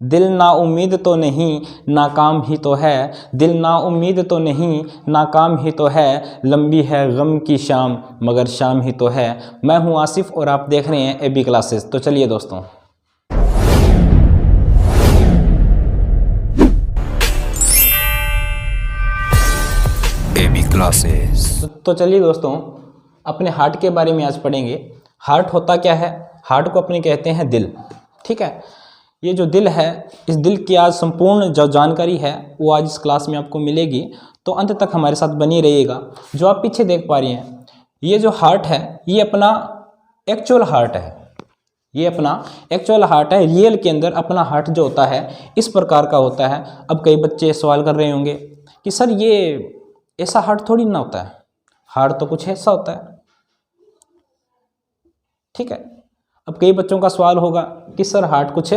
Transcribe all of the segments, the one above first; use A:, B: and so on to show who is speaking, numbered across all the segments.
A: दिल ना उम्मीद तो नहीं नाकाम ही तो है, दिल ना उम्मीद तो नहीं नाकाम ही तो है, लंबी है गम की शाम मगर शाम ही तो है। मैं हूं आसिफ और आप देख रहे हैं एबी क्लासेस। तो चलिए दोस्तों, एबी क्लासेस। तो चलिए दोस्तों, अपने हार्ट के बारे में आज पढ़ेंगे। हार्ट होता क्या है? हार्ट को अपने कहते हैं दिल। ठीक है, ये जो दिल है, इस दिल की आज संपूर्ण जो जानकारी है वो आज इस क्लास में आपको मिलेगी, तो अंत तक हमारे साथ बनी रहिएगा। जो आप पीछे देख पा रहे हैं, ये जो हार्ट है ये अपना एक्चुअल हार्ट है, ये अपना एक्चुअल हार्ट है। रियल के अंदर अपना हार्ट जो होता है इस प्रकार का होता है। अब कई बच्चे सवाल कर रहे होंगे कि सर ये ऐसा हार्ट थोड़ी ना होता है, हार्ट तो कुछ ऐसा होता है। ठीक है, अब कई बच्चों का सवाल होगा कि सर हार्ट कुछ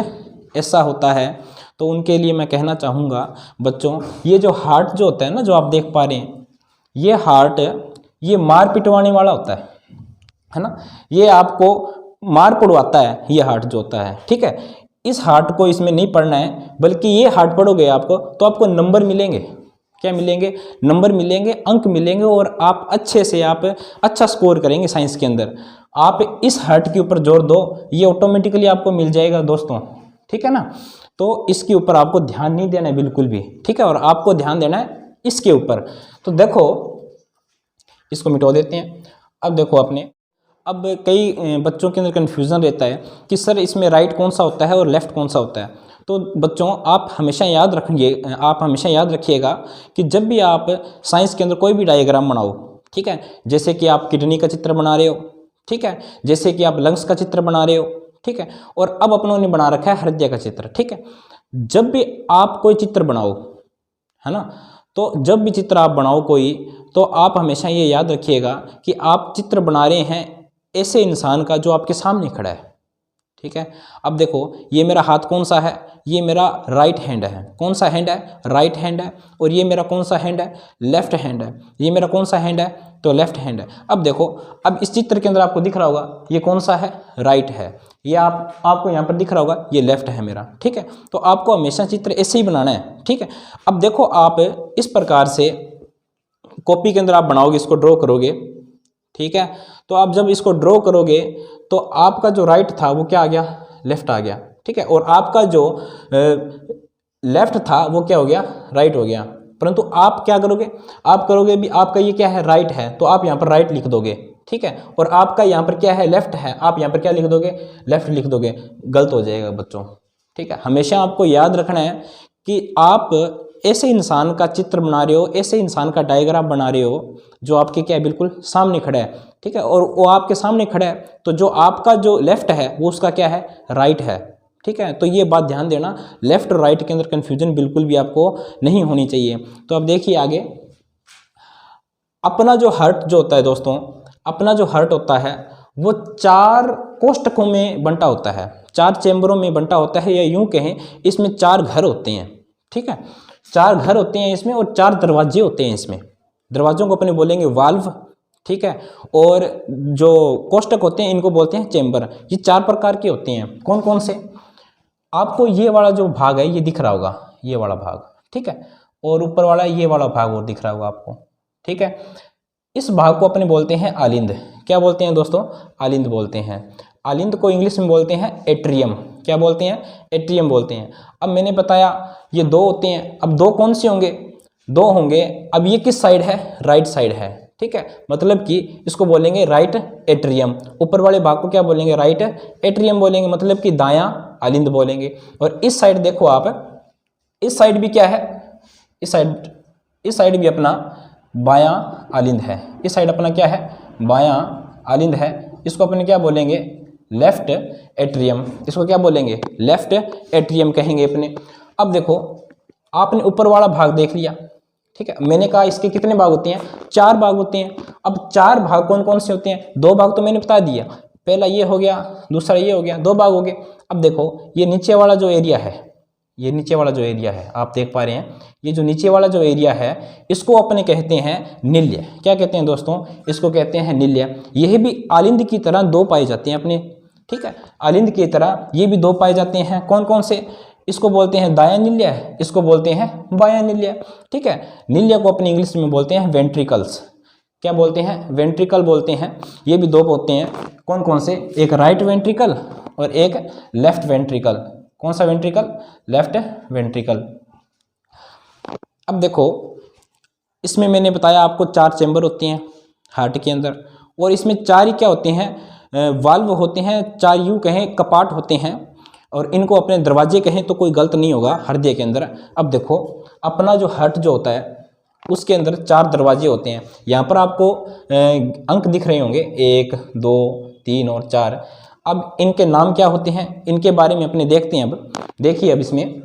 A: ऐसा होता है, तो उनके लिए मैं कहना चाहूँगा बच्चों, ये जो हार्ट जो होता है ना, जो आप देख पा रहे हैं, ये हार्ट ये मार पिटवाने वाला होता है ना, ये आपको मार पड़वाता है ये हार्ट जो होता है। ठीक है, इस हार्ट को इसमें नहीं पढ़ना है, बल्कि ये हार्ट पढ़ोगे आपको तो आपको नंबर मिलेंगे। क्या मिलेंगे? नंबर मिलेंगे, अंक मिलेंगे, और आप अच्छे से आप अच्छा स्कोर करेंगे साइंस के अंदर। आप इस हार्ट के ऊपर जोर दो, ये ऑटोमेटिकली आपको मिल जाएगा दोस्तों। ठीक है ना, तो इसके ऊपर आपको ध्यान नहीं देना है बिल्कुल भी। ठीक है, और आपको ध्यान देना है इसके ऊपर। तो देखो, इसको मिटा देते हैं। अब देखो अपने, अब कई बच्चों के अंदर कन्फ्यूज़न रहता है कि सर इसमें राइट कौन सा होता है और लेफ़्ट कौन सा होता है। तो बच्चों आप हमेशा याद रखिएगा कि जब भी आप साइंस के अंदर कोई भी डायग्राम बनाओ, ठीक है, जैसे कि आप किडनी का चित्र बना रहे हो, ठीक है, जैसे कि आप लंग्स का चित्र बना रहे हो, ठीक है, और अब अपनों ने बना रखा है हृदय का चित्र। ठीक है, जब भी आप कोई चित्र बनाओ, है ना, तो जब भी चित्र आप बनाओ कोई, तो आप हमेशा ये याद रखिएगा कि आप चित्र बना रहे हैं ऐसे इंसान का जो आपके सामने खड़ा है। ठीक है, अब देखो ये मेरा हाथ कौन सा है? ये मेरा राइट हैंड है। कौन सा हैंड है? राइट हैंड है। और ये मेरा कौन सा हैंड है? लेफ्ट हैंड है। ये मेरा कौन सा हैंड है? तो लेफ्ट हैंड है। अब देखो, अब इस चित्र के अंदर आपको दिख रहा होगा ये कौन सा है? राइट है। ये आपको यहाँ पर दिख रहा होगा ये लेफ्ट है मेरा। ठीक है, तो आपको हमेशा चित्र ऐसे ही बनाना है। ठीक है, अब देखो आप इस प्रकार से कॉपी के अंदर आप बनाओगे, इसको ड्रॉ करोगे। ठीक है, तो आप जब इसको ड्रॉ करोगे तो आपका जो राइट था वो क्या आ गया? लेफ्ट आ गया। ठीक है, और आपका जो लेफ्ट था वो क्या हो गया? राइट हो गया। परंतु आप क्या करोगे? आप करोगे भी, आपका ये क्या है? राइट है, तो आप यहाँ पर राइट लिख दोगे। ठीक है, और आपका यहाँ पर क्या है? लेफ्ट है, आप यहाँ पर क्या लिख दोगे? लेफ्ट लिख दोगे। गलत हो जाएगा बच्चों। ठीक है, हमेशा आपको याद रखना है कि आप ऐसे इंसान का चित्र बना रहे हो, ऐसे इंसान का डायग्राम बना रहे हो जो आपके क्या है? बिल्कुल सामने खड़ा है। ठीक है, और वो आपके सामने खड़ा है, तो जो आपका जो लेफ्ट है वो उसका क्या है? राइट है। ठीक है, तो ये बात ध्यान देना, लेफ्ट और राइट के अंदर कन्फ्यूजन बिल्कुल भी आपको नहीं होनी चाहिए। तो अब देखिए आगे, अपना जो हार्ट जो होता है दोस्तों, अपना जो हार्ट होता है वो 4 कोष्ठकों में बंटा होता है, 4 चैम्बरों में बंटा होता है, या यूं कहें इसमें 4 घर होते हैं। ठीक है, 4 घर होते हैं इसमें, और 4 दरवाजे होते हैं इसमें। दरवाजों को अपने बोलेंगे वाल्व। ठीक है, और जो कोष्ठक होते हैं इनको बोलते हैं चैम्बर। ये 4 प्रकार के होते हैं। कौन कौन से? आपको ये वाला जो भाग है ये दिख रहा होगा, ये वाला भाग। ठीक है, और ऊपर वाला ये वाला भाग और दिख रहा होगा आपको। ठीक है, इस भाग को अपने बोलते हैं आलिंद। क्या बोलते हैं दोस्तों? आलिंद बोलते हैं। आलिंद को इंग्लिश में बोलते हैं एट्रियम। क्या बोलते हैं? एट्रियम बोलते हैं। अब मैंने बताया ये 2 होते हैं। अब 2 कौन से होंगे? 2 होंगे। अब ये किस साइड है? राइट साइड है। ठीक है, मतलब कि इसको बोलेंगे राइट एट्रियम। ऊपर वाले भाग को क्या बोलेंगे? राइट एट्रियम बोलेंगे, मतलब कि दायां आलिंद बोलेंगे। और इस साइड देखो आप, इस साइड भी क्या है? इस साइड भी अपना बायां आलिंद है। इस साइड अपना क्या है? बायां आलिंद है। इसको अपने क्या बोलेंगे? Left atrium. इसको क्या बोलेंगे? लेफ्ट एट्रियम कहेंगे अपने। अब देखो, आपने ऊपर वाला भाग देख लिया। ठीक है, मैंने कहा इसके कितने भाग होते हैं? 4 भाग होते हैं। अब 4 भाग कौन कौन से होते हैं? 2 भाग तो मैंने बता दिया, पहला ये हो गया, दूसरा ये हो गया, 2 भाग हो गए। अब देखो ये नीचे वाला जो एरिया है, ये नीचे वाला जो एरिया है आप देख पा रहे हैं, ये जो नीचे वाला जो एरिया है इसको अपने कहते हैं निल्य। क्या कहते हैं दोस्तों? इसको कहते हैं निल्य। यह भी आलिंद की तरह 2 पाए जाते हैं अपने। ठीक है, आलिंद की तरह ये भी 2 पाए जाते हैं। कौन कौन से? इसको बोलते हैं दायां नील्य, इसको बोलते हैं बायां नील्य। ठीक है, नील्य को अपनी इंग्लिश में बोलते हैं वेंट्रिकल्स। क्या बोलते हैं? वेंट्रिकल बोलते हैं। ये भी दो होते हैं, कौन कौन से? एक राइट वेंट्रिकल और एक लेफ्ट वेंट्रिकल। कौन सा वेंट्रिकल? Left ventricle. अब देखो, इसमें मैंने बताया आपको 4 चैम्बर होते हैं हार्ट के अंदर, और इसमें 4 ही क्या होते हैं? वाल्व होते हैं, 4 यूं कहें कपाट होते हैं, और इनको अपने दरवाजे कहें तो कोई गलत नहीं होगा हृदय के अंदर। अब देखो, अपना जो हार्ट जो होता है उसके अंदर 4 दरवाजे होते हैं। यहाँ पर आपको अंक दिख रहे होंगे 1, 2, 3 और 4। अब इनके नाम क्या होते हैं, इनके बारे में अपने देखते हैं। अब देखिए, अब इसमें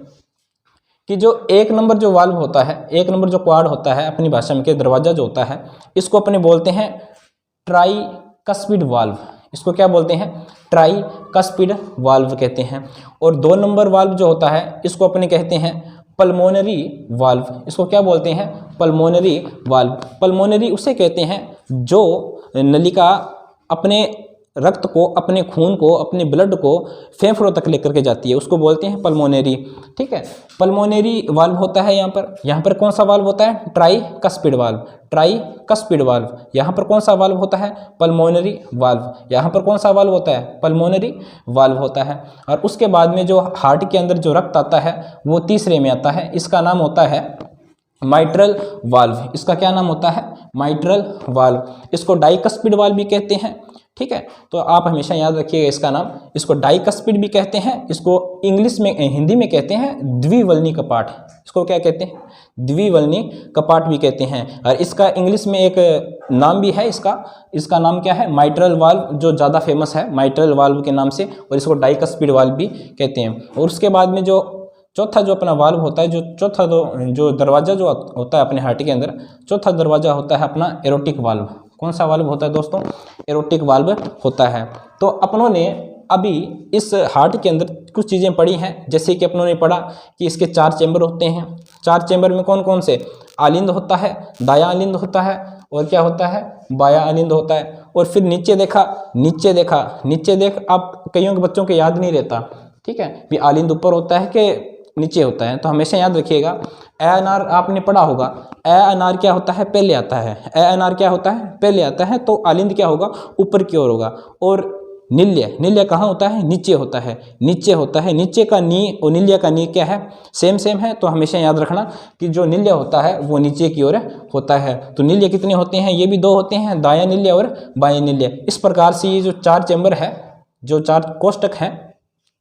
A: कि जो 1 नंबर जो वाल्व होता है, 1 नंबर जो क्वाड होता है, अपनी भाषा में के दरवाजा जो होता है, इसको अपने बोलते हैं ट्राइकस्पिड वाल्व। इसको क्या बोलते हैं? ट्राइकस्पिड वाल्व कहते हैं। और 2 नंबर वाल्व जो होता है, इसको अपने कहते हैं पल्मोनरी वाल्व। इसको क्या बोलते हैं? Pulmonary valve. पल्मोनरी उसे कहते हैं जो नलिका अपने रक्त को, अपने खून को, अपने ब्लड को फेफड़ों तक लेकर के जाती है, उसको बोलते हैं पल्मोनरी। ठीक है, पल्मोनरी वाल्व होता है यहाँ पर कौन सा वाल्व होता है? Tricuspid valve. Tricuspid valve. यहाँ पर कौन सा वाल्व होता है? Pulmonary valve. यहाँ पर कौन सा वाल्व होता है? पल्मोनरी वाल्व होता है। और उसके बाद में जो हार्ट के अंदर जो रक्त आता है वो तीसरे में आता है, इसका नाम होता है माइट्रल वाल्व। इसका क्या नाम होता है? Mitral valve. इसको डाइकस्पिड वाल्व भी कहते हैं। ठीक है, तो आप हमेशा याद रखिएगा इसका नाम। इसको डाइकस्पिड भी कहते हैं, इसको इंग्लिश में, हिंदी में कहते हैं द्विवल्नी कपाट। इसको क्या कहते हैं? द्विवल्नी कपाट भी कहते हैं। और इसका इंग्लिश में एक नाम भी है, इसका नाम क्या है? माइट्रल वाल्व, जो ज़्यादा फेमस है माइट्रल वाल्व के नाम से, और इसको डाइकस्पिड वाल्व भी कहते हैं। और उसके बाद में जो चौथा जो अपना वाल्व होता है, जो दरवाज़ा जो होता है अपने हार्ट के अंदर, चौथा दरवाज़ा होता है अपना एरोटिक वाल्व। कौन सा वाल्व होता है दोस्तों? एरोटिक वाल्व होता है। तो अपनों ने अभी इस हार्ट के अंदर कुछ चीज़ें पढ़ी हैं, जैसे कि अपनों ने पढ़ा कि इसके 4 चैम्बर होते हैं। 4 चैम्बर में कौन कौन से? आलिंद होता है, दायां आलिंद होता है, और क्या होता है? बायां आलिंद होता है। और फिर नीचे देख, आप कईयों के बच्चों के याद नहीं रहता। ठीक है, भी आलिंद ऊपर होता है कि नीचे होता है, तो हमेशा याद रखिएगा। ए अनार आपने पढ़ा होगा, ए अनार क्या होता है? पहले आता है। ए अनार क्या होता है? पहले आता है। तो आलिंद क्या होगा? ऊपर की ओर होगा। और नील्य कहाँ होता है? नीचे होता है। नीचे का नी और नील्य का नी क्या है? सेम है। तो हमेशा याद रखना कि जो नील्य होता है वो नीचे की ओर होता है। तो नील्य कितने होते हैं? ये भी 2 होते हैं, दायां नील्य और बायां नील्य। इस प्रकार से ये जो 4 चैम्बर है, जो 4 कोष्ठक हैं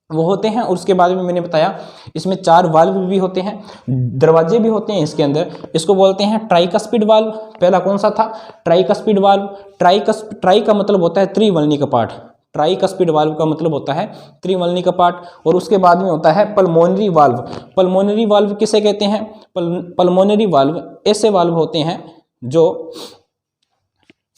A: वो होते हैं। और उसके बाद में मैंने बताया इसमें 4 वाल्व भी होते हैं, दरवाजे भी होते हैं इसके अंदर। इसको बोलते हैं ट्राइकस्पिड वाल्व। पहला कौन सा था? Tricuspid valve. ट्राई का मतलब होता है त्रिवल्नी कपाट। ट्राइकस्पिड वाल्व का मतलब होता है त्रिवल्नी कपाट। और उसके बाद में होता है पल्मोनरी वाल्व। पल्मोनरी वाल्व किसे कहते हैं? पल्मोनरी वाल्व ऐसे वाल्व होते हैं जो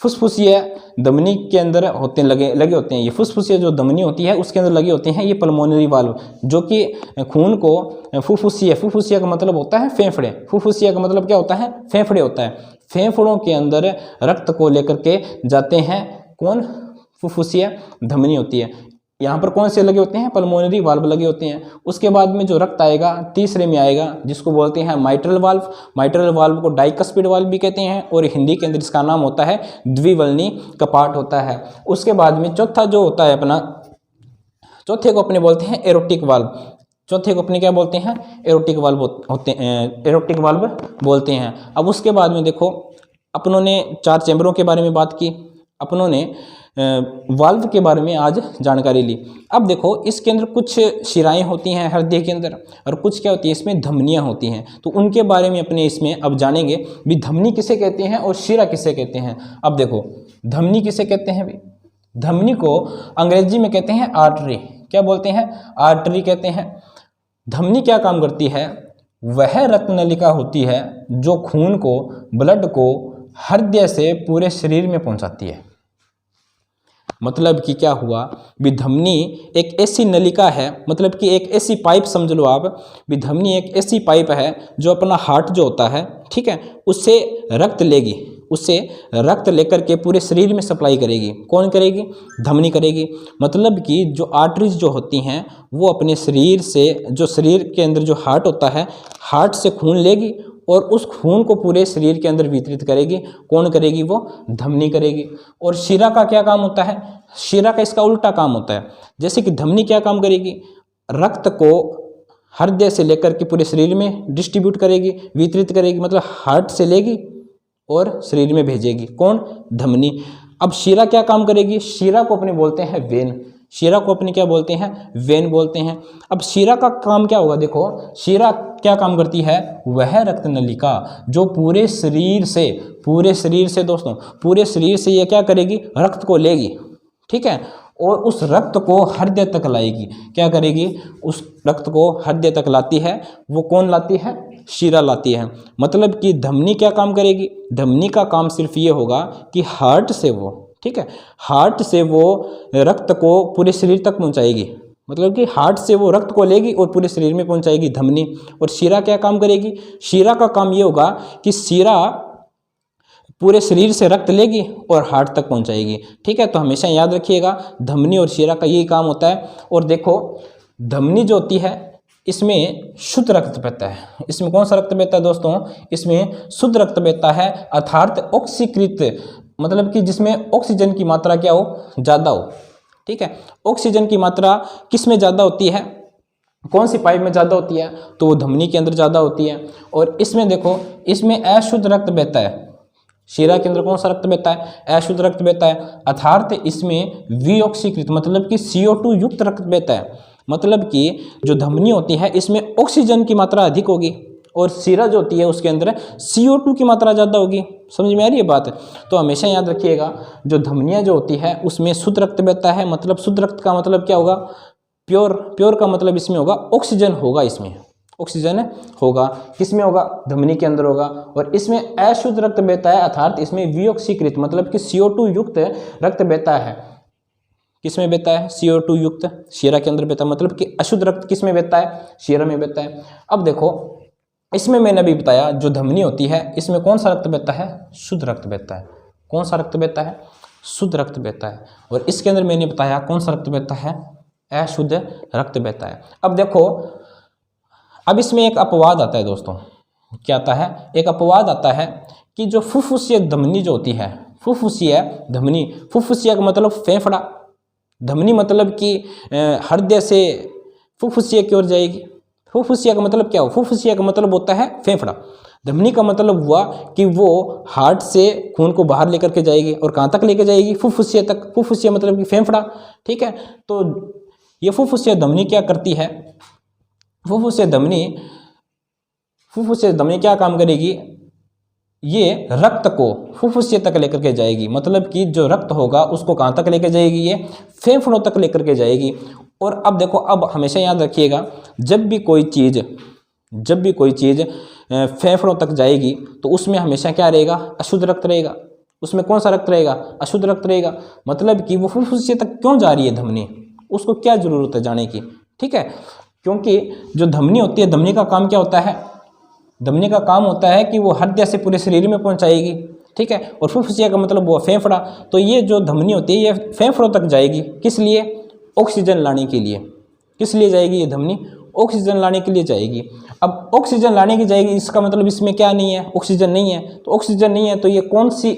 A: फुसफुसिया धमनी के अंदर होते लगे होते हैं। ये फुसफुसिया जो धमनी होती है उसके अंदर लगे होते हैं ये पल्मोनरी वाल्व, जो कि खून को फुफुसिया का मतलब होता है फेफड़े। फुफुसिया का मतलब क्या होता है? फेफड़े होता है। फेफड़ों के अंदर रक्त को लेकर के जाते हैं। कौन? फुफुसिया धमनी होती है। यहाँ पर कौन से लगे होते हैं? पल्मोनरी वाल्व लगे होते हैं। उसके बाद में जो रक्त आएगा तीसरे में आएगा, जिसको बोलते हैं माइट्रल वाल्व। माइट्रल वाल्व को डाइकस्पिड वाल्व भी कहते हैं, और हिंदी के अंदर इसका नाम होता है द्विवल्नी कपाट होता है। उसके बाद में चौथा जो होता है अपना, चौथे को अपने बोलते हैं एरोटिक वाल्व। चौथे को अपने क्या बोलते हैं? एरोटिक वाल्व होते हैं, एरोटिक वाल्व बोलते हैं। अब उसके बाद में देखो, अपनों ने 4 चैम्बरों के बारे में बात की, अपनों ने वाल्व के बारे में आज जानकारी ली। अब देखो, इसके अंदर कुछ शिराएं होती हैं हृदय के अंदर, और कुछ क्या होती है इसमें? धमनियां होती हैं। तो उनके बारे में अपने इसमें अब जानेंगे भी धमनी किसे कहते हैं और शिरा किसे कहते हैं। अब देखो, धमनी किसे कहते हैं भी? धमनी को अंग्रेजी में कहते हैं आर्टरी। क्या बोलते हैं? आर्टरी कहते हैं। धमनी क्या काम करती है? वह रक्त नलिका होती है जो खून को, ब्लड को हृदय से पूरे शरीर में पहुंचाती है। मतलब कि क्या हुआ भी? धमनी एक ऐसी नलिका है, मतलब कि एक ऐसी पाइप समझ लो आप भी। धमनी एक ऐसी पाइप है जो अपना हार्ट जो होता है, ठीक है, उससे रक्त लेगी, उससे रक्त लेकर के पूरे शरीर में सप्लाई करेगी। कौन करेगी? धमनी करेगी। मतलब कि जो आर्टरीज जो होती हैं वो अपने शरीर से, जो शरीर के अंदर जो हार्ट होता है, हार्ट से खून लेगी और उस खून को पूरे शरीर के अंदर वितरित करेगी। कौन करेगी? वो धमनी करेगी। और शिरा का क्या काम होता है? शिरा का इसका उल्टा काम होता है। जैसे कि धमनी क्या काम करेगी? रक्त को हृदय से लेकर के पूरे शरीर में डिस्ट्रीब्यूट करेगी, वितरित करेगी, मतलब हार्ट से लेगी और शरीर में भेजेगी। कौन? धमनी। अब शिरा क्या काम करेगी? शिरा को अपने बोलते हैं वेन। शिरा को अपने क्या बोलते हैं? वेन बोलते हैं। अब शिरा का काम क्या होगा? देखो, शिरा क्या काम करती है? वह रक्त नलिका जो पूरे शरीर से दोस्तों, पूरे शरीर से ये क्या करेगी? रक्त को लेगी, ठीक है, और उस रक्त को हृदय तक लाएगी। क्या करेगी? उस रक्त को हृदय तक लाती है। वो कौन लाती है? शिरा लाती है। मतलब कि धमनी क्या काम करेगी? धमनी का काम सिर्फ ये होगा कि हार्ट से वो, ठीक है, हार्ट से वो रक्त को पूरे शरीर तक पहुंचाएगी। मतलब कि हार्ट से वो रक्त को लेगी और पूरे शरीर में पहुंचाएगी धमनी। और शिरा क्या काम करेगी? शिरा का काम ये होगा कि शिरा पूरे शरीर से रक्त लेगी और हार्ट तक पहुंचाएगी, ठीक है। तो हमेशा याद रखिएगा, धमनी और शिरा का यही काम होता है। और देखो, धमनी जो होती है इसमें शुद्ध रक्त बहता है। इसमें कौन सा रक्त बहता है दोस्तों? इसमें शुद्ध रक्त बहता है, अर्थात ऑक्सीकृत, मतलब कि जिसमें ऑक्सीजन की मात्रा क्या हो? ज़्यादा हो, ठीक है। ऑक्सीजन की मात्रा किस में ज़्यादा होती है? कौन सी पाइप में ज़्यादा होती है? तो वो धमनी के अंदर ज़्यादा होती है। और इसमें देखो, इसमें अशुद्ध रक्त बहता है। शिरा के अंदर कौन सा रक्त बहता है? अशुद्ध रक्त बहता है, अर्थात इसमें विऑक्सीकृत, मतलब कि CO2 युक्त रक्त बहता है। मतलब कि जो धमनी होती है इसमें ऑक्सीजन की मात्रा अधिक होगी और शिरा जो होती है उसके अंदर CO2 की मात्रा ज़्यादा होगी। समझ में आ रही है बात? तो हमेशा याद रखिएगा, जो धमनियाँ जो होती है उसमें शुद्ध रक्त बहता है। मतलब शुद्ध रक्त का मतलब क्या होगा? प्योर का मतलब इसमें होगा ऑक्सीजन होगा, इसमें ऑक्सीजन होगा। किसमें होगा? धमनी के अंदर होगा। और इसमें अशुद्ध रक्त बहता है, अर्थात इसमें विऑक्सीकृत, मतलब कि CO2 युक्त रक्त बहता है। किसमें बहता है? CO2 युक्त शिरा के अंदर बहता है। मतलब कि अशुद्ध रक्त किसमें बहता है? शिरा में बहता है। अब देखो, इसमें मैंने अभी बताया जो धमनी होती है इसमें कौन सा रक्त बहता है? शुद्ध रक्त बहता है। कौन सा रक्त बहता है? शुद्ध रक्त बहता है। और इसके अंदर मैंने बताया कौन सा रक्त बहता है? अशुद्ध रक्त बहता है। अब देखो, अब इसमें एक अपवाद आता है दोस्तों। क्या आता है? एक अपवाद आता है कि जो फुफ्फुसीय धमनी जो होती है, फुफ्फुसीय धमनी, फुफ्फुसीय का मतलब फेफड़ा, धमनी मतलब कि हृदय से फुफ्फुसीय की ओर जाएगी। फुफ्फुसीय का मतलब क्या हो? फुफ्फुसीय का मतलब होता है फेफड़ा। धमनी का मतलब हुआ कि वो हार्ट से खून को बाहर लेकर के जाएगी। और कहाँ तक लेके जाएगी? फुफ्फुसीय तक। फुफ्फुसीय मतलब कि फेफड़ा, ठीक है। तो ये फुफ्फुसीय धमनी क्या करती है? फुफ्फुसीय धमनी क्या काम करेगी? ये रक्त को फुफ्फुसीय तक लेकर के जाएगी। मतलब कि जो रक्त होगा उसको कहाँ तक लेकर जाएगी? ये फेफड़ों तक लेकर के जाएगी। और अब देखो, अब हमेशा याद रखिएगा, जब भी कोई चीज़ फेफड़ों तक जाएगी तो उसमें हमेशा क्या रहेगा? अशुद्ध रक्त रहेगा। उसमें कौन सा रक्त रहेगा? अशुद्ध रक्त रहेगा। मतलब कि वो फुफ्फुसीय तक क्यों जा रही है धमनी, उसको क्या जरूरत है जाने की, ठीक है। क्योंकि जो धमनी होती है, धमनी का काम क्या होता है? धमनी का काम होता है कि वो हृदय से पूरे शरीर में पहुंचाएगी, ठीक है। और फुफ्फुसिया का मतलब वो फेफड़ा। तो ये जो धमनी होती है ये फेफड़ों तक जाएगी। किस लिए? ऑक्सीजन लाने के लिए। किस लिए जाएगी ये धमनी? ऑक्सीजन लाने के लिए जाएगी। अब ऑक्सीजन लाने की जाएगी, इसका मतलब इसमें क्या नहीं है? ऑक्सीजन नहीं है। तो ऑक्सीजन नहीं है तो ये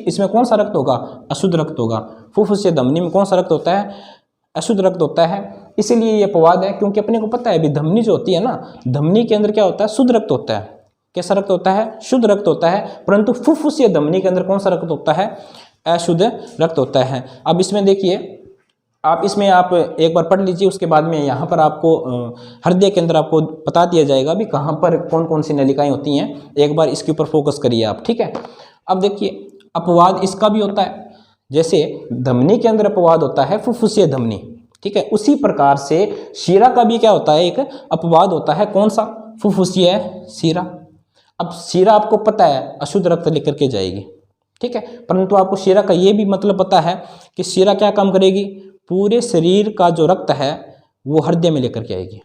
A: इसमें कौन सा रक्त होगा? अशुद्ध रक्त होगा। फुफ्फुसीय धमनी में कौन सा रक्त होता है? अशुद्ध रक्त होता है। इसीलिए ये अपवाद है, क्योंकि अपने को पता है अभी धमनी जो होती है ना, धमनी के अंदर क्या होता है? शुद्ध रक्त होता है। कैसा रक्त होता है? शुद्ध रक्त होता है। परंतु फुफ्फुसीय धमनी के अंदर कौन सा रक्त होता है? अशुद्ध रक्त होता है। अब इसमें देखिए, आप एक बार पढ़ लीजिए, उसके बाद में यहाँ पर आपको हृदय के अंदर आपको बता दिया जाएगा भी कहाँ पर कौन कौन सी नलिकाएं होती हैं। एक बार इसके ऊपर फोकस करिए आप, ठीक है। अब देखिए, अपवाद इसका भी होता है। जैसे धमनी के अंदर अपवाद होता है फुफ्फुसीय धमनी, ठीक है। उसी प्रकार से शिरा का भी क्या होता है? एक अपवाद होता है। कौन सा? फुफ्फुसीय शिरा। अब शिरा आपको पता है अशुद्ध रक्त लेकर के जाएगी, ठीक है। परंतु आपको शिरा का ये भी मतलब पता है कि शिरा क्या काम करेगी? पूरे शरीर का जो रक्त है वो हृदय में लेकर के आएगी।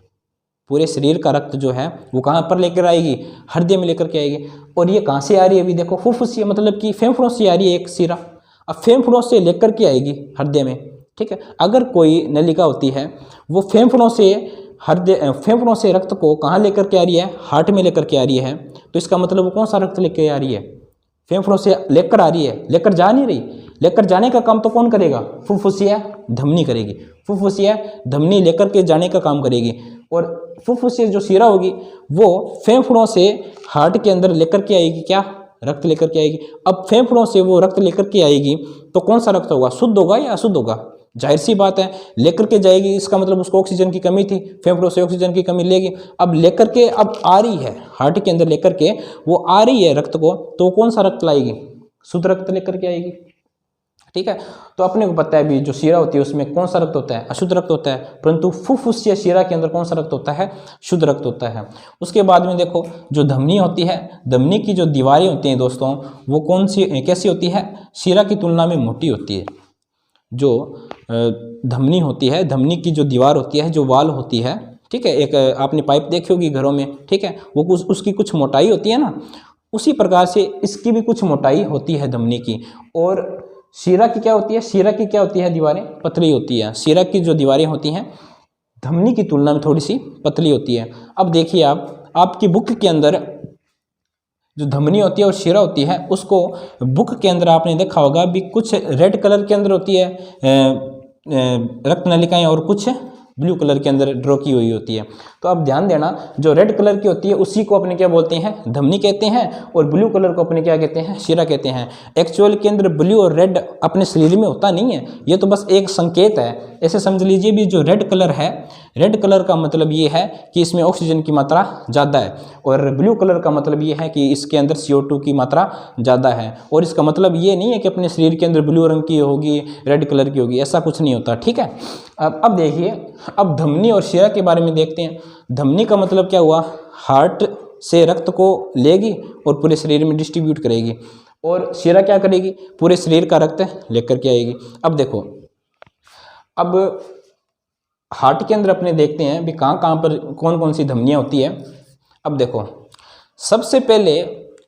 A: पूरे शरीर का रक्त जो है वो कहाँ पर लेकर आएगी, हृदय में लेकर के आएगी। और ये कहाँ से आ रही है, अभी देखो फुफ्फुसिया मतलब कि फेफड़ों से आ रही है एक शिरा, अब फेफड़ों से लेकर के आएगी हृदय में, ठीक है। अगर कोई नलिका होती है वो फेफड़ों से रक्त को कहाँ लेकर के आ रही है, हार्ट में लेकर के आ रही है, तो इसका मतलब वो कौन सा रक्त लेकर आ रही है, फेफड़ों से लेकर आ रही है, लेकर जा नहीं रही। लेकर जाने का काम तो कौन करेगा, फुफ्फुसिया धमनी करेगी, फुफ्फुसिया धमनी लेकर के जाने का काम करेगी। और फुफ्फुसिया जो शिरा होगी वो फेफड़ों से हार्ट के अंदर लेकर के आएगी, क्या, रक्त लेकर के आएगी। अब फेफड़ों से वो रक्त लेकर के आएगी तो कौन सा रक्त होगा, शुद्ध होगा या अशुद्ध होगा, जाहिर सी बात है लेकर के जाएगी, इसका मतलब उसको ऑक्सीजन की कमी थी, फेफड़ों से ऑक्सीजन की कमी लेगी। अब लेकर के अब आ रही है हार्ट के अंदर, लेकर के वो आ रही है रक्त को, तो कौन सा रक्त लाएगी, शुद्ध रक्त लेकर के आएगी, ठीक है। तो अपने को पता है भी जो शिरा होती है उसमें कौन सा रक्त होता है, अशुद्ध रक्त होता है, परंतु फुफ्फुसिया शिरा के अंदर कौन सा रक्त होता है, शुद्ध रक्त होता है। उसके बाद में देखो जो धमनी होती है, धमनी की जो दीवारें होती हैं दोस्तों वो कौन सी कैसी होती है, शिरा की तुलना में मोटी होती है। जो धमनी होती है, धमनी की जो दीवार होती है, जो वाल होती है, ठीक है, एक आपने पाइप देखी होगी घरों में, ठीक है, वो उसकी कुछ मोटाई होती है ना, उसी प्रकार से इसकी भी कुछ मोटाई होती है धमनी की। और शिरा की क्या होती है, शिरा की क्या होती है, दीवारें पतली होती है। शिरा की जो दीवारें होती हैं धमनी की तुलना में थोड़ी सी पतली होती है। अब देखिए आपकी बुक के अंदर जो धमनी होती है और शिरा होती है, उसको बुक के अंदर आपने देखा होगा भी कुछ रेड कलर के अंदर होती है रक्त नलिकाएं, और कुछ ब्लू कलर के अंदर ड्रॉ की हुई होती है। तो अब ध्यान देना, जो रेड कलर की होती है उसी को अपने क्या बोलते हैं, धमनी कहते हैं, और ब्लू कलर को अपने क्या कहते हैं, शिरा कहते हैं। एक्चुअल के अंदर ब्लू और रेड अपने शरीर में होता नहीं है, ये तो बस एक संकेत है। ऐसे समझ लीजिए भी जो रेड कलर है, रेड कलर का मतलब ये है कि इसमें ऑक्सीजन की मात्रा ज़्यादा है, और ब्लू कलर का मतलब ये है कि इसके अंदर CO2 की मात्रा ज़्यादा है। और इसका मतलब ये नहीं है कि अपने शरीर के अंदर ब्लू रंग की होगी, रेड कलर की होगी, ऐसा कुछ नहीं होता, ठीक है। अब देखिए, अब धमनी और शिरा के बारे में देखते हैं। धमनी का मतलब क्या हुआ, हार्ट से रक्त को लेगी और पूरे शरीर में डिस्ट्रीब्यूट करेगी, और शिरा क्या करेगी, पूरे शरीर का रक्त लेकर के आएगी। अब देखो, अब हार्ट के अंदर अपने देखते हैं भी कहाँ कहाँ पर कौन कौन सी धमनियाँ होती है। अब देखो, सबसे पहले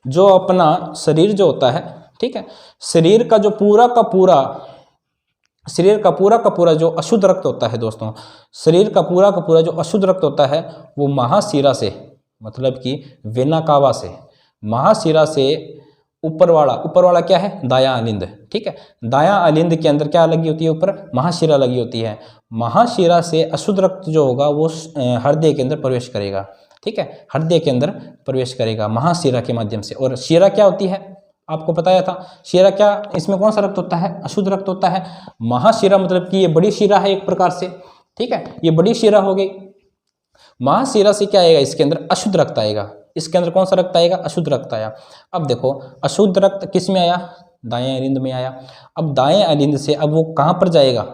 A: जो अपना शरीर जो होता है, ठीक है, शरीर का पूरा जो अशुद्ध रक्त होता है दोस्तों, शरीर का पूरा जो अशुद्ध रक्त होता है वो महाशिरा से, मतलब कि वेना कावा से, महाशिरा से ऊपर वाला क्या है, दायां अलिंद, ठीक है, दायां अलिंद के अंदर क्या लगी होती है, ऊपर महाशिरा लगी होती है। महाशिरा से अशुद्ध रक्त जो होगा वो हृदय के अंदर प्रवेश करेगा, ठीक है, हृदय के अंदर प्रवेश करेगा महाशिरा के माध्यम से। और शिरा क्या होती है, आपको बताया था, शिरा क्या, इसमें कौन सा रक्त होता है, अशुद्ध रक्त होता है। महाशिरा मतलब कि ये बड़ी शिरा है एक प्रकार से, ठीक है, ये बड़ी शिरा हो गई। महाशिरा से क्या आएगा, इसके अंदर अशुद्ध रक्त आएगा, इसके अंदर कौन सा रक्त आएगा, अशुद्ध रक्त आया। अब देखो, अशुद्ध रक्त किस में आया, दाएं अलिंद में आया। अब दाएं अलिंद से अब वो कहाँ पर जाएगा,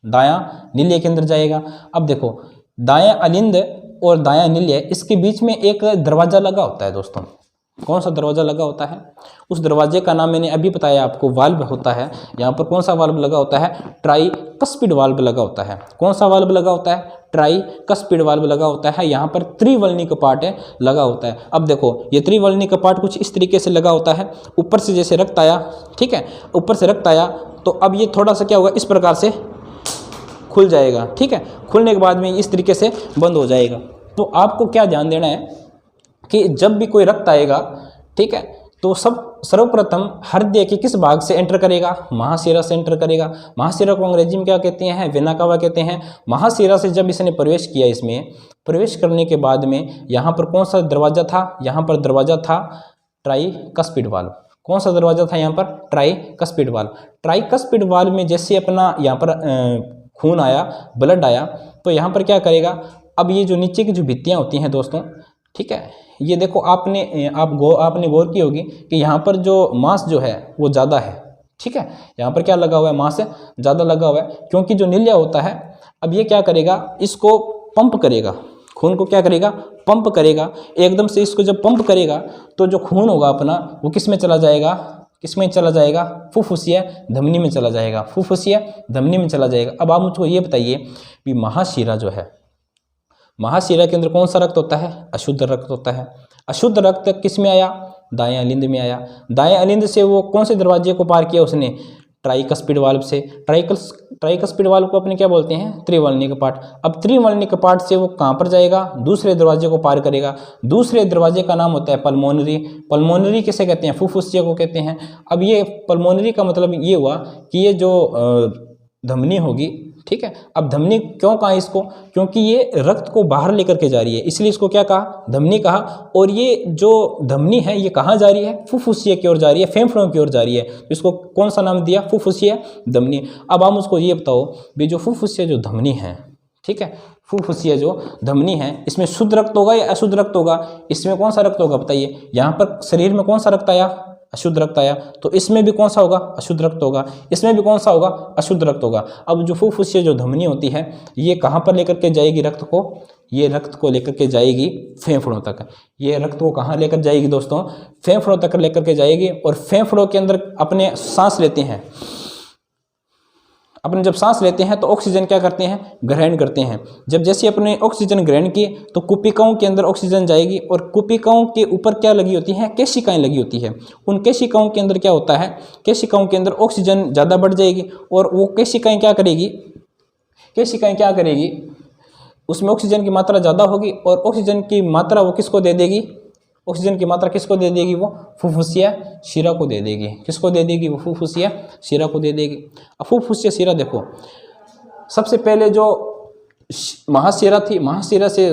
A: दायां निल्य के अंदर जाएगा। अब देखो, दायां अलिंद और दायां निल्य, इसके बीच में एक दरवाजा लगा होता है दोस्तों। कौन सा दरवाजा लगा होता है, उस दरवाजे का नाम मैंने अभी बताया आपको, वाल्व होता है। यहाँ पर कौन सा वाल्व लगा होता है, ट्राइकस्पिड वाल्व लगा होता है। कौन सा वाल्व लगा होता है, ट्राइकस्पिड वाल्व लगा होता है। यहाँ पर त्रिवलनिक पार्ट लगा होता है। अब देखो, ये त्रिवलनिक पार्ट कुछ इस तरीके से लगा होता है, ऊपर से जैसे रक्त आया, ठीक है, ऊपर से रक्त आया तो अब ये थोड़ा सा क्या होगा, इस प्रकार से खुल जाएगा, ठीक है, खुलने के बाद में इस तरीके से बंद हो जाएगा। तो आपको क्या ध्यान देना है कि जब भी कोई रक्त आएगा, ठीक है, तो सर्वप्रथम हृदय के किस भाग से एंटर करेगा, महाशिरा से एंटर करेगा। महाशिरा को अंग्रेजी में क्या कहते हैं, वेना कावा कहते हैं। महाशिरा से जब इसने प्रवेश किया, इसमें प्रवेश करने के बाद में यहाँ पर कौन सा दरवाजा था, यहाँ पर दरवाजा था ट्राइकस्पिड वाल्व। कौन सा दरवाजा था यहाँ पर, ट्राइकस्पिड वाल्व। ट्राइकस्पिड वाल्व में जैसे अपना यहाँ पर खून आया, ब्लड आया, तो यहाँ पर क्या करेगा, अब ये जो नीचे की जो भित्तियाँ होती हैं दोस्तों, ठीक है, ये देखो, आपने गौर की होगी कि यहाँ पर जो मांस जो है वो ज़्यादा है, ठीक है, यहाँ पर क्या लगा हुआ है, मांस ज़्यादा लगा हुआ है, क्योंकि जो निल्या होता है, अब ये क्या करेगा, इसको पंप करेगा, खून को क्या करेगा, पंप करेगा। एकदम से इसको जब पंप करेगा तो जो खून होगा अपना वो किस में चला जाएगा, फुफ्फुसिया धमनी में चला जाएगा, फुफ्फुसिया धमनी में चला जाएगा। अब आप मुझको ये बताइए कि महाशिरा जो है, महाशिरा के अंदर कौन सा रक्त होता है? अशुद्ध रक्त होता है। अशुद्ध रक्त किस में आया? दाएं अलिंद में आया। दाएं अलिंद से वो कौन से दरवाजे को पार किया उसने? ट्राइकस्पिड वाल्व से। ट्राइकस्पिड वाल्व को अपने क्या बोलते हैं? त्रिवलनी कपाट। अब त्रिवलनी कपाट से वो कहाँ पर जाएगा? दूसरे दरवाजे को पार करेगा। दूसरे दरवाजे का नाम होता है पल्मोनरी। पल्मोनरी किसे कहते हैं? फुफ्फुसिया को कहते हैं। अब ये पल्मोनरी का मतलब ये हुआ कि ये जो धमनी होगी, ठीक है। अब धमनी क्यों कहा इसको? क्योंकि ये रक्त को बाहर लेकर के जा रही है, इसलिए इसको क्या कहा? धमनी कहा। और ये जो धमनी है ये कहाँ जा रही है? फुफ्फुसिया की ओर जा रही है, फेफड़ों की ओर जा रही है। तो इसको कौन सा नाम दिया? फुफ्फुसिया धमनी। अब हम उसको ये बताओ भी जो फुफ्फुसिया जो धमनी है, ठीक है, फुफ्फुसिया जो धमनी है, इसमें शुद्ध रक्त होगा या अशुद्ध रक्त होगा? इसमें कौन सा रक्त होगा बताइए? यहाँ पर शरीर में कौन सा रक्त आया? अशुद्ध रक्त आया। तो इसमें भी कौन सा होगा? अशुद्ध रक्त होगा। इसमें भी कौन सा होगा? अशुद्ध रक्त होगा। अब जो फुफ्फुसिया जो धमनी होती है ये कहाँ पर लेकर के जाएगी रक्त को? ये रक्त को लेकर के जाएगी फेफड़ों तक। ये रक्त को कहाँ लेकर जाएगी दोस्तों? फेफड़ों तक लेकर के जाएगी। और फेफड़ों के अंदर अपने सांस लेते हैं, अपने जब सांस लेते हैं तो ऑक्सीजन क्या करते हैं? ग्रहण करते हैं। जब जैसे अपने ऑक्सीजन ग्रहण किए तो कुपिकाओं के अंदर ऑक्सीजन जाएगी और कुपिकाओं के ऊपर क्या लगी होती है? केशिकाएं लगी होती है। उन केशिकाओं के अंदर क्या होता है? केशिकाओं के अंदर ऑक्सीजन ज़्यादा बढ़ जाएगी और वो केशिकाएं क्या करेगी? केशिकाएं क्या करेगी? उसमें ऑक्सीजन की मात्रा ज़्यादा होगी और ऑक्सीजन की मात्रा वो किसको दे देगी? ऑक्सीजन की मात्रा किसको दे देगी? वो फुफ्फुसिया शिरा को दे देगी। किसको दे देगी? वो फुफ्फुसिया शिरा को दे देगी। अब फुफ्फुसिया शिरा देखो, सबसे पहले जो महाशिरा थी, महाशिरा से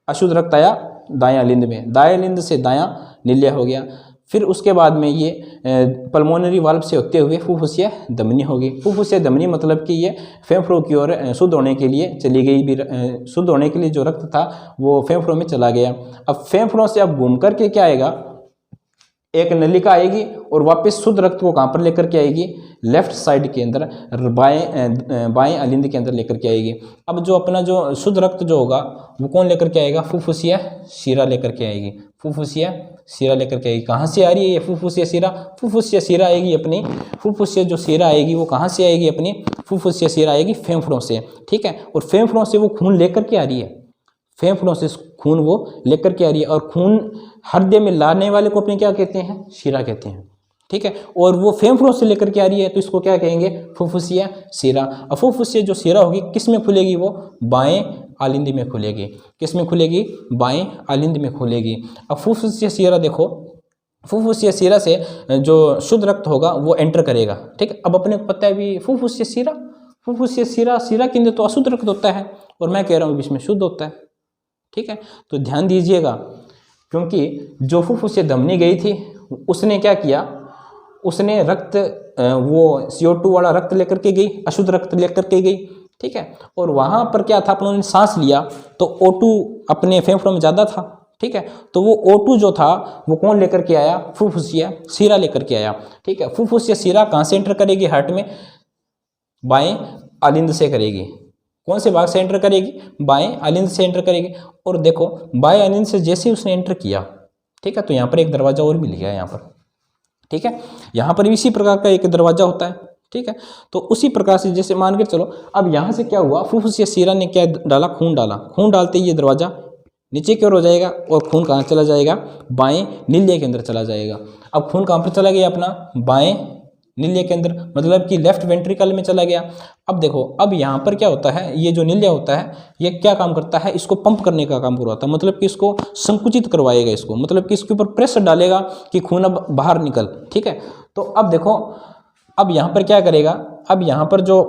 A: अशुद्ध रक्त आया दायां लिंद में, दायां लिंद से दायां नीलिया हो गया। फिर उसके बाद में ये पल्मोनरी वाल्व से होते हुए फुफ्फुसिया धमनी होगी। फुफ्फुसिया धमनी मतलब कि ये फेफड़ों की ओर शुद्ध होने के लिए चली गई, भी शुद्ध होने के लिए जो रक्त था वो फेफड़ों में चला गया। अब फेफड़ों से अब घूम करके क्या आएगा? एक नलिका आएगी और वापस शुद्ध रक्त को कहाँ पर लेकर के आएगी? लेफ्ट साइड के अंदर, बाएं अलिंद के अंदर लेकर के आएगी। अब जो अपना जो शुद्ध रक्त जो होगा वो कौन लेकर के आएगा? फुफ्फुसिया शिरा लेकर के आएगी। फुफ्फुसिया शिरा लेकर के आएगी। कहाँ से आ रही है ये फुफ्फुसिया शिरा? फुफ्फुसिया शिरा आएगी अपनी, फुफ्फुसिया जो शिरा आएगी वो कहाँ से आएगी? अपनी फुफ्फुसिया शिरा आएगी फेफड़ों से, ठीक है। और फेफड़ों से वो खून लेकर के आ रही है, फेफड़ों से खून वो लेकर के आ रही है। और खून हृदय में लाने वाले को अपने क्या कहते हैं? शिरा कहते हैं, ठीक है। और वो फेफड़ों से लेकर के आ रही है तो इसको क्या कहेंगे? फुफ्फुसिया शिरा। अब फुफ्फुसिया जो शिरा होगी किस में खुलेगी? वो बाएं आलिंद में खुलेगी। किस में खुलेगी? बाएं आलिंद में खुलेगी। अब फुफ्फुसिया शिरा देखो, फुफ्फुसिया शिरा से जो शुद्ध रक्त होगा वो एंटर करेगा, ठीक। अब अपने को पता है भी फुफ्फुसिया शिरा, फुफ्फुसिया शिरा, शिरा के अंदर तो अशुद्ध रक्त होता है और मैं कह रहा हूँ इसमें शुद्ध होता है, ठीक है। तो ध्यान दीजिएगा, क्योंकि जो फुफ्फुसिया धमनी गई थी उसने क्या किया? उसने रक्त वो CO2 वाला रक्त लेकर के गई, अशुद्ध रक्त लेकर के गई, ठीक है। और वहाँ पर क्या था? अपनों ने सांस लिया तो O2 अपने फेफड़ों में ज़्यादा था, ठीक है। तो वो O2 जो था वो कौन लेकर के आया? फुफ्फुसिया शिरा लेकर के आया, ठीक है। फुफ्फुसिया शिरा कहाँ से एंटर करेगी हार्ट में? बाएं आलिंद से करेगी। कौन से भाग से एंटर करेगी? बाएं आलिंद से एंटर करेगी। और देखो बाएं आलिंद से जैसे उसने एंटर किया, ठीक है, तो यहाँ पर एक दरवाजा और मिल गया यहाँ पर, ठीक है। यहाँ पर भी इसी प्रकार का एक दरवाजा होता है, ठीक है। तो उसी प्रकार से जैसे मान के चलो, अब यहाँ से क्या हुआ? फुफ्फुसिया शिरा ने क्या डाला? खून डाला। खून डालते ही ये दरवाजा नीचे की ओर हो जाएगा और खून कहाँ चला जाएगा? बाएं नीलिया के अंदर चला जाएगा। अब खून कहाँ पर चला गया? अपना बाएं नीलिया के अंदर, मतलब कि लेफ्ट वेंट्रिकल में चला गया। अब देखो, अब यहाँ पर क्या होता है? ये जो नीलिया होता है ये क्या काम करता है? इसको पंप करने का काम करवाता है, मतलब कि इसको संकुचित करवाएगा, इसको मतलब कि इसके ऊपर प्रेशर डालेगा कि खून अब बाहर निकल, ठीक है। तो अब देखो, अब यहाँ पर क्या करेगा? अब यहाँ पर जो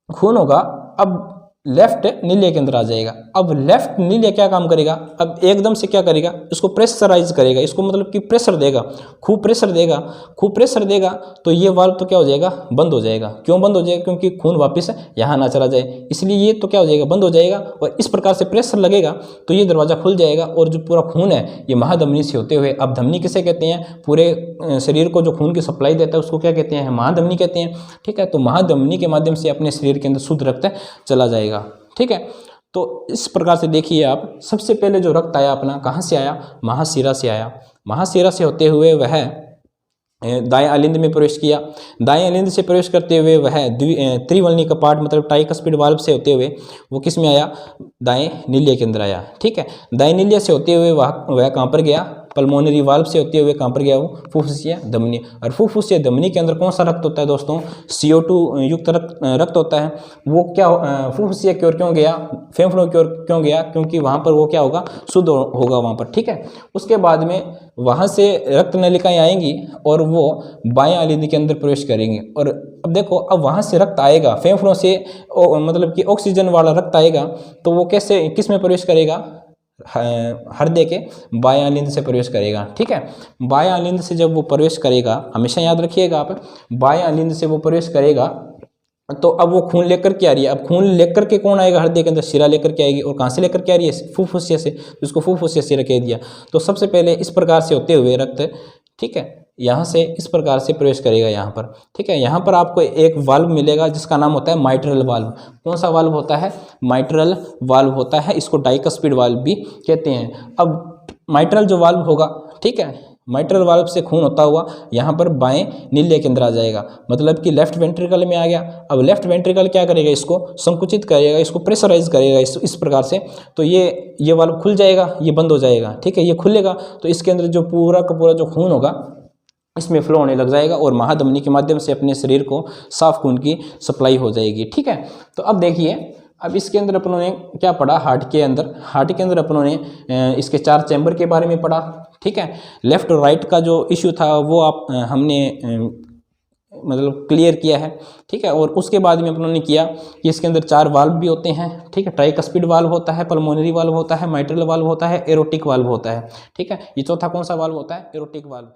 A: खून होगा अब लेफ्ट नीलिया के अंदर आ जाएगा। अब लेफ्ट नीलिया क्या काम करेगा? अब एकदम से क्या करेगा? इसको प्रेशराइज करेगा, इसको मतलब कि प्रेशर देगा, खूब प्रेशर देगा। खूब प्रेशर देगा तो ये वाल्व तो क्या हो जाएगा? बंद हो जाएगा। क्यों बंद हो जाएगा? क्योंकि खून वापस यहाँ ना चला जाए, इसलिए ये तो क्या हो जाएगा? बंद हो जाएगा। और इस प्रकार से प्रेशर लगेगा तो ये दरवाजा खुल जाएगा और जो पूरा खून है ये महाधमनी से होते हुए, अब धमनी किसे कहते हैं? पूरे शरीर को जो खून की सप्लाई देता है उसको क्या कहते हैं? महाधमनी कहते हैं, ठीक है। तो महाधमनी के माध्यम से अपने शरीर के अंदर शुद्ध रक्त चला जाएगा, ठीक है। तो इस प्रकार से देखिए आप, सबसे पहले जो रक्त आया अपना कहाँ से आया? महाशिरा से आया। महाशिरा से होते हुए वह दाएं अलिंद में प्रवेश किया। दाएं अलिंद से प्रवेश करते हुए वह त्रिवलनी कपाट मतलब ट्राइकस्पिड वाल्व से होते हुए वो किस में आया, दाएं नीलिया के अंदर आया। ठीक है, दाएं नीलिया से होते हुए वह कहाँ पर गया, पल्मोनरी वाल्व से होते हुए कहाँ पर गया, वो फुफ्फुसीय धमनी। और फुफ्फुसीय धमनी के अंदर कौन सा रक्त होता है दोस्तों, CO2 युक्त रक्त होता है। वो क्या फुफ्फुसीय की ओर क्यों गया, फेफड़ों की ओर क्यों गया, क्योंकि वहाँ पर वो क्या होगा, शुद्ध होगा वहाँ पर। ठीक है, उसके बाद में वहाँ से रक्त नलिकाएं आएंगी और वो बाएं अलिंद के अंदर प्रवेश करेंगे। और अब देखो, अब वहाँ से रक्त आएगा फेफड़ों से, मतलब कि ऑक्सीजन वाला रक्त आएगा, तो वो कैसे किस में प्रवेश करेगा, हृदय के बाएं अलिंद से प्रवेश करेगा। ठीक है, बाएं अलिंद से जब वो प्रवेश करेगा, हमेशा याद रखिएगा आप, बाएं अलिंद से वो प्रवेश करेगा तो अब वो खून लेकर के आ रही है। अब खून लेकर के कौन आएगा हृदय के अंदर, शिरा लेकर के आएगी। और कहाँ से लेकर के आ रही है, फुफ्फुसिया से, उसको फुफ्फुसिया से रख दिया। तो सबसे पहले इस प्रकार से होते हुए रक्त, ठीक है, यहाँ से इस प्रकार से प्रवेश करेगा यहाँ पर। ठीक है, यहाँ पर आपको एक वाल्व मिलेगा जिसका नाम होता है माइट्रल वाल्व। कौन सा वाल्व होता है, माइट्रल वाल्व होता है, इसको डाइकस्पिड वाल्व भी कहते हैं। अब माइट्रल जो वाल्व होगा, ठीक है, माइट्रल वाल्व से खून होता हुआ यहाँ पर बाएं नीले के अंदर आ जाएगा, मतलब कि लेफ्ट वेंट्रिकल में आ गया। अब लेफ्ट वेंट्रिकल क्या करेगा, इसको संकुचित करेगा, इसको प्रेशराइज करेगा इस प्रकार से, तो ये वाल्व खुल जाएगा, ये बंद हो जाएगा। ठीक है, ये खुलेगा तो इसके अंदर जो पूरा का पूरा जो खून होगा इसमें फ्लो होने लग जाएगा और महाधमनी के माध्यम से अपने शरीर को साफ खून की सप्लाई हो जाएगी। ठीक है, तो अब देखिए, अब इसके अंदर अपनों ने क्या पढ़ा, हार्ट के अंदर अपनों ने इसके 4 चैम्बर के बारे में पढ़ा। ठीक है, लेफ्ट और राइट का जो इश्यू था वो हमने मतलब क्लियर किया है। ठीक है, और उसके बाद में अपनों ने किया कि इसके अंदर 4 वाल्व भी होते हैं। ठीक है, ट्राइकस्पिड वाल्व होता है, पल्मोनरी वाल्व होता है, माइट्रल वाल्व होता है, एरोटिक वाल्व होता है। ठीक है, ये चौथा कौन सा वाल्व होता है, एरोटिक वाल्व।